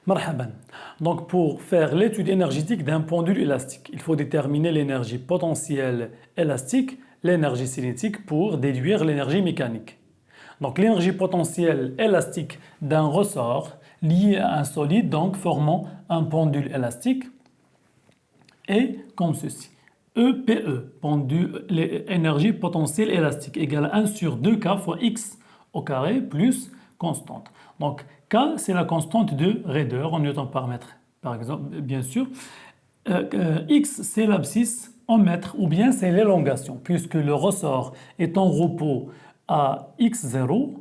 Marhaban. Donc, pour faire l'étude énergétique d'un pendule élastique, il faut déterminer l'énergie potentielle élastique, l'énergie cinétique pour déduire l'énergie mécanique. Donc, l'énergie potentielle élastique d'un ressort lié à un solide, donc formant un pendule élastique, est comme ceci. EPE, pendule, énergie potentielle élastique, égale à 1 sur 2K fois X au carré plus constante. Donc, K, c'est la constante de raideur en newton par mètre, par exemple, bien sûr. X, c'est l'abscisse en mètres, ou bien c'est l'élongation, puisque le ressort est en repos à x0,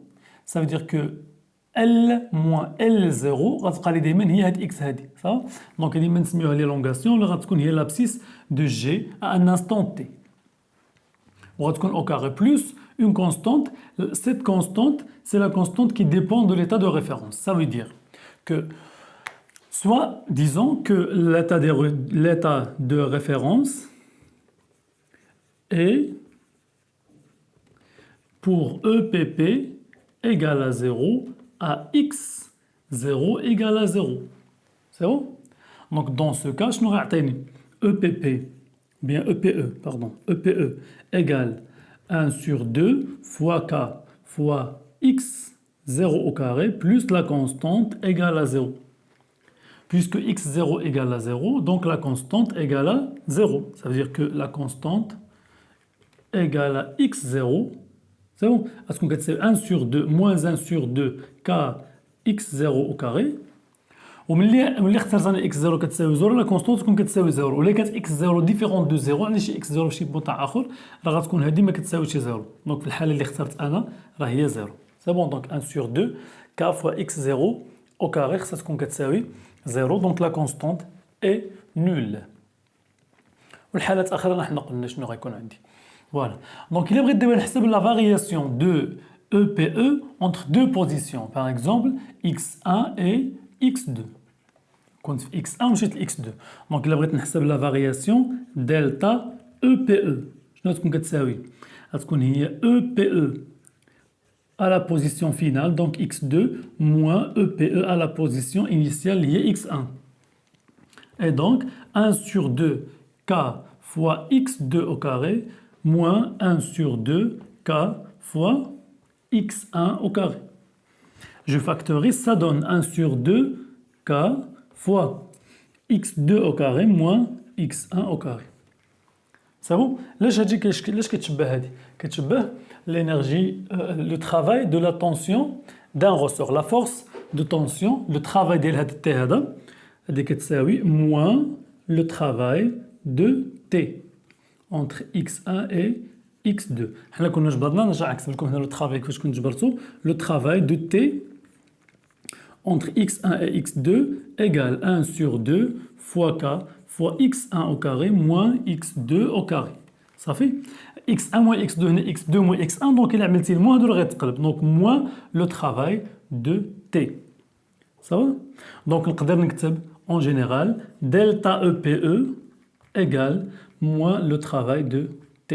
ça veut dire que L moins L0 غتبقى لي دائما هي هاد x هادي صح. دونك هادي نسميوها ليلونغاسيون اللي غتكون هي l'abscisse de G à un instant t. وغتكون au carré plus une constante. Cette constante, c'est la constante qui dépend de l'état de référence. Ça veut dire que soit disons que l'état de référence est pour EPP égale à 0 à x0 égale à 0. C'est bon? Donc dans ce cas, je n'aurai EPP, bien EPE, pardon, EPE égale 1 sur 2 fois k fois x0 au carré plus la constante égale à 0. Puisque x0 égale à 0, donc la constante égale à 0. Ça veut dire que la constante égale à x0. C'est bon? Parce qu'on a 1 sur 2 moins 1 sur 2 k x0 au carré. وملي اخترت انا x0 كتساوي 0 لا كونستونت تكون كتساوي 0 ولا كانت x0 ديفيرون دو 0 عندي شي x0 في شي بوان اخر راه غتكون هذه ما كتساويش 0. دونك في الحاله اللي اخترت انا راه هي 0. سي بون دونك 1 sur 2 k fois x0 au carré خصها تكون كتساوي 0. دونك لا كونستونت اي نول. والحالات الاخرى نحن قلنا شنو غيكون عندي. Voilà. Donc, il aimerait déterminer la variation de EPE entre deux positions. Par exemple, x1 et x2. Quand x1 ou x2. Donc, il aimerait déterminer la variation delta EPE. Je note qu'on a EPE à la position finale, donc x2, moins EPE à la position initiale liée x1. Et donc, 1 sur 2 k fois x2 au carré moins 1 sur 2 k fois x1 au carré. Je factorise, ça donne 1 sur 2 k fois x2 au carré moins x1 au carré. C'est bon? Là, l'énergie, le travail de la tension d'un ressort. La force de tension, le travail de moins le travail de T. Entre x1 et x2. Le travail de T entre x1 et x2 égale 1 sur 2 fois k fois x1 au carré moins x2 au carré. Ça fait x1 moins x2 x2 moins x1 donc il a mis le moins de l'autre donc moins le travail de T. Ça va? Donc on peut écrire en général delta EPE égale moins le travail de T.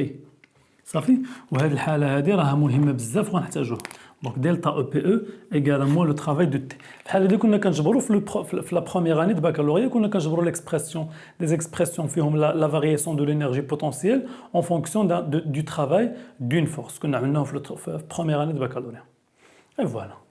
صافي وهذه الحالة هذه راها مهمة بزاف وغنحتاجوها. دونك دلتا او بي او ايكال موان لو ترافاي دو تي. الحالة هذه كنا كنجبروا في لا بروميير اني دو بكالوريا كنا كنجبروا ليكسبرسيون دي اكسبرسيون فيهم لا فارياسيون دو لينيرجي بوتونسييل اون فونكسيون دو ترافاي دون فورس كنا عملناهم في بروميير اني دو بكالوريا. اي فوالا.